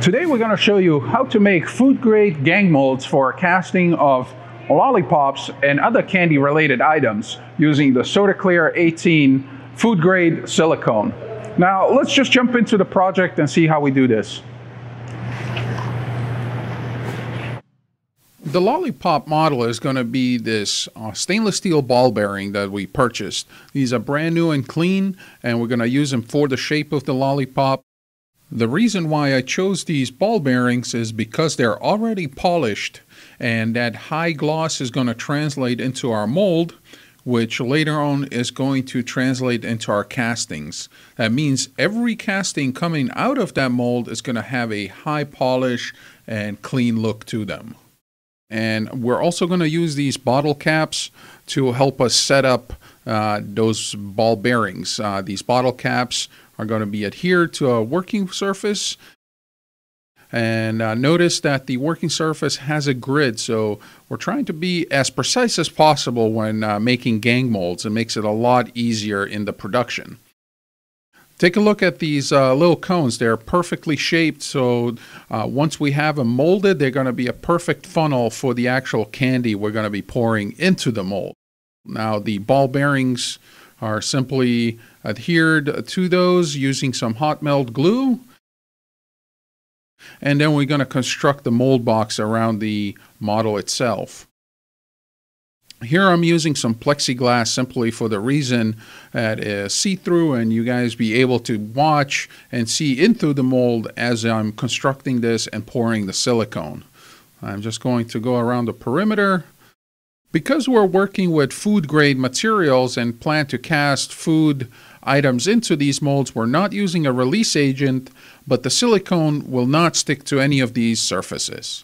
Today we're going to show you how to make food-grade gang molds for casting of lollipops and other candy-related items using the SORTA-Clear 18 food-grade silicone. Now let's just jump into the project and see how we do this. The lollipop model is going to be this stainless steel ball bearing that we purchased. These are brand new and clean, and we're going to use them for the shape of the lollipop. The reason why I chose these ball bearings is because they're already polished, and that high gloss is going to translate into our mold, which later on is going to translate into our castings. That means every casting coming out of that mold is going to have a high polish and clean look to them. And we're also going to use these bottle caps to help us set up those ball bearings. These bottle caps are going to be adhered to a working surface. And notice that the working surface has a grid, so we're trying to be as precise as possible when making gang molds. It makes it a lot easier in the production. Take a look at these little cones. They're perfectly shaped, so once we have them molded, they're going to be a perfect funnel for the actual candy we're going to be pouring into the mold. Now the ball bearings are simply adhered to those using some hot melt glue. And then we're going to construct the mold box around the model itself. Here I'm using some plexiglass simply for the reason that is see-through and you guys be able to watch and see into the mold as I'm constructing this and pouring the silicone. I'm just going to go around the perimeter. Because we're working with food-grade materials and plan to cast food items into these molds, we're not using a release agent, but the silicone will not stick to any of these surfaces.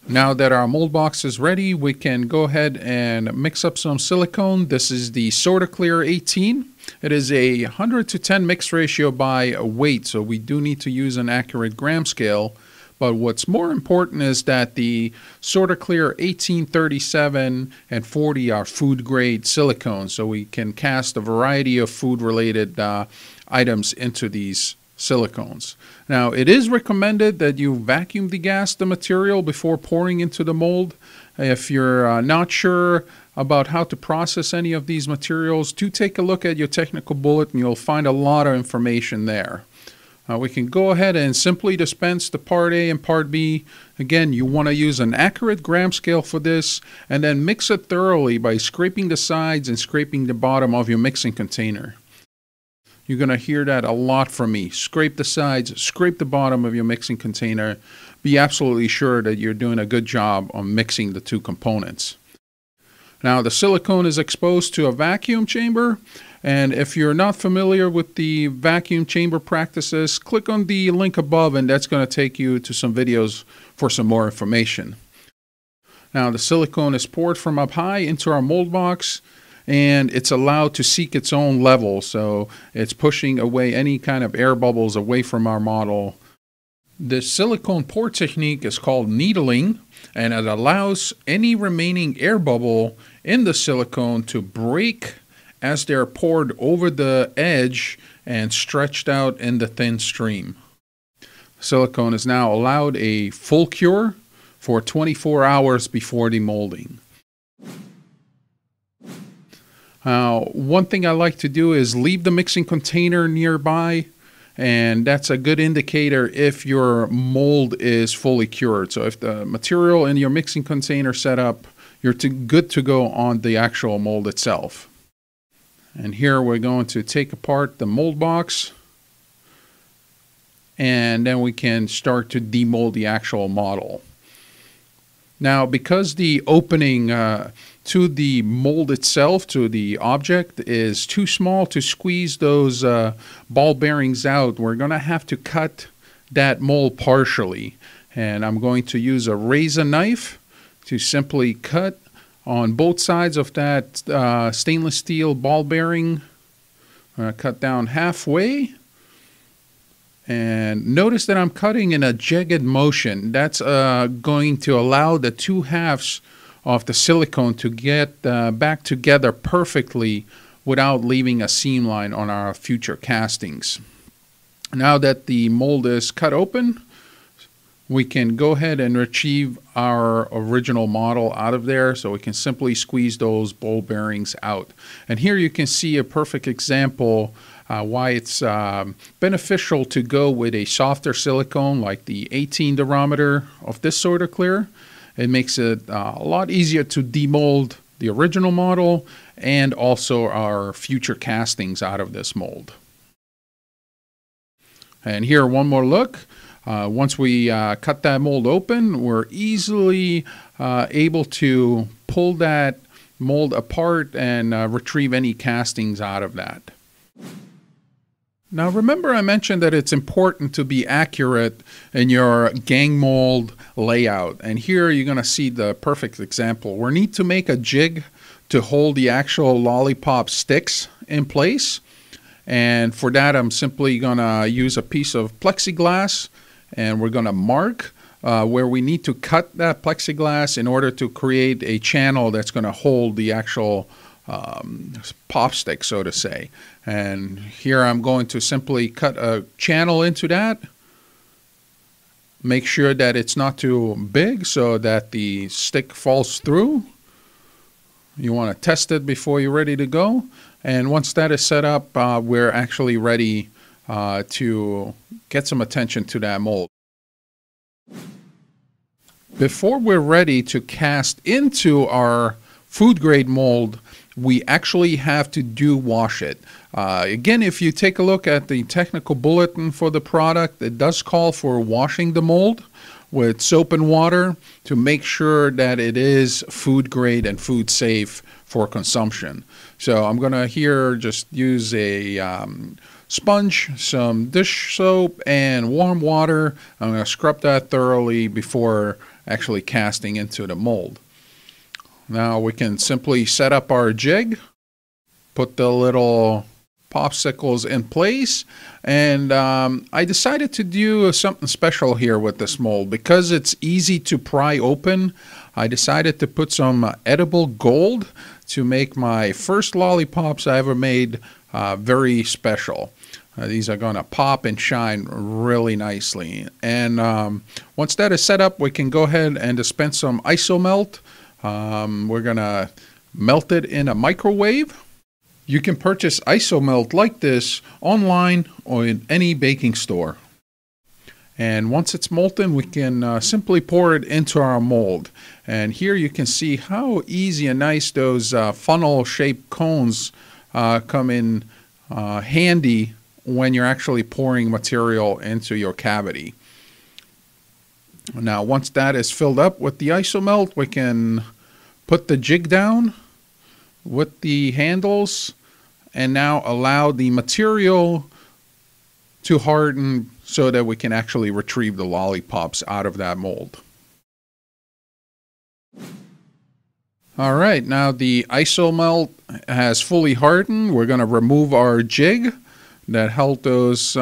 Now that our mold box is ready, we can go ahead and mix up some silicone. This is the SORTA-Clear 18. It is a 100 to 10 mix ratio by weight, so we do need to use an accurate gram scale. But what's more important is that the SORTA-Clear 18, 37, and 40 are food-grade silicone, so we can cast a variety of food-related items into these silicones. Now, it is recommended that you vacuum degas the material before pouring into the mold. If you're not sure about how to process any of these materials, do take a look at your technical bullet and you'll find a lot of information there. We can go ahead and simply dispense the part A and part B. Again, you want to use an accurate gram scale for this and then mix it thoroughly by scraping the sides and scraping the bottom of your mixing container. You're going to hear that a lot from me. Scrape the sides, scrape the bottom of your mixing container. Be absolutely sure that you're doing a good job on mixing the two components. Now the silicone is exposed to a vacuum chamber, and if you're not familiar with the vacuum chamber practices, click on the link above and that's going to take you to some videos for some more information. Now the silicone is poured from up high into our mold box, and it's allowed to seek its own level, so it's pushing away any kind of air bubbles away from our model. This silicone pour technique is called needling, and it allows any remaining air bubble in the silicone to break as they're poured over the edge and stretched out in the thin stream. Silicone is now allowed a full cure for 24 hours before demolding. One thing I like to do is leave the mixing container nearby, and that's a good indicator if your mold is fully cured. So if the material in your mixing container set up, you're good to go on the actual mold itself. And here we're going to take apart the mold box, and then we can start to demold the actual model. Now, because the opening to the mold itself, to the object, is too small to squeeze those ball bearings out, we're going to have to cut that mold partially. And I'm going to use a razor knife to simply cut on both sides of that stainless steel ball bearing. I'm going to cut down halfway. And notice that I'm cutting in a jagged motion. That's going to allow the two halves of the silicone to get back together perfectly without leaving a seam line on our future castings. Now that the mold is cut open, we can go ahead and retrieve our original model out of there, so we can simply squeeze those ball bearings out. And here you can see a perfect example why it's beneficial to go with a softer silicone like the 18 durometer of this SORTA-Clear. It makes it a lot easier to demold the original model and also our future castings out of this mold. And here, one more look. Once we cut that mold open, we're easily able to pull that mold apart and retrieve any castings out of that. Now remember, I mentioned that it's important to be accurate in your gang mold layout. And here you're going to see the perfect example. We need to make a jig to hold the actual lollipop sticks in place. And for that, I'm simply going to use a piece of plexiglass, and we're going to mark where we need to cut that plexiglass in order to create a channel that's going to hold the actual pop stick, so to say. And here I'm going to simply cut a channel into that. Make sure that it's not too big so that the stick falls through. You want to test it before you're ready to go. And once that is set up, we're actually ready to get some attention to that mold. Before we're ready to cast into our food grade mold, we actually have to wash it. Again, if you take a look at the technical bulletin for the product, it does call for washing the mold with soap and water to make sure that it is food grade and food safe for consumption. So I'm going to here just use a sponge, some dish soap, and warm water. I'm going to scrub that thoroughly before actually casting into the mold. Now we can simply set up our jig, put the little popsicles in place, and I decided to do something special here with this mold. Because it's easy to pry open, I decided to put some edible gold to make my first lollipops I ever made very special. These are going to pop and shine really nicely. And once that is set up, we can go ahead and dispense some isomelt. We're going to melt it in a microwave. You can purchase isomelt like this online or in any baking store. And once it's molten, we can simply pour it into our mold. And here you can see how easy and nice those funnel-shaped cones come in handy when you're actually pouring material into your cavity. Now, once that is filled up with the isomelt, we can put the jig down with the handles and now allow the material to harden so that we can actually retrieve the lollipops out of that mold. All right, now the isomelt has fully hardened. We're going to remove our jig that held those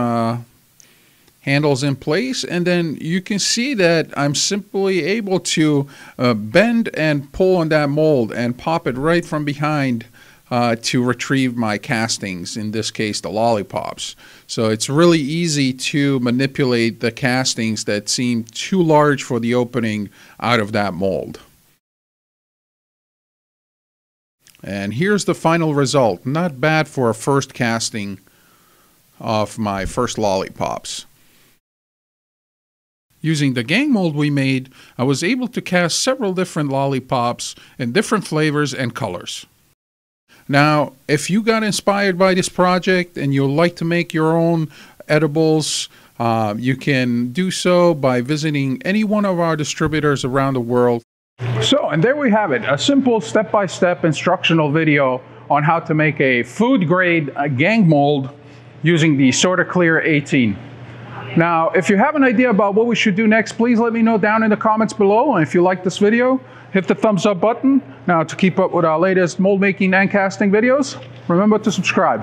handles in place, and then you can see that I'm simply able to bend and pull on that mold and pop it right from behind to retrieve my castings, in this case the lollipops. So it's really easy to manipulate the castings that seem too large for the opening out of that mold. And here's the final result. Not bad for a first casting of my first lollipops. Using the gang mold we made, I was able to cast several different lollipops in different flavors and colors. Now, if you got inspired by this project and you'd like to make your own edibles, you can do so by visiting any one of our distributors around the world. So, and there we have it, a simple step-by-step instructional video on how to make a food-grade gang mold using the SORTA-Clear 18. Now, if you have an idea about what we should do next, please let me know down in the comments below. And if you like this video, hit the thumbs up button. Now, to keep up with our latest mold making and casting videos, remember to subscribe.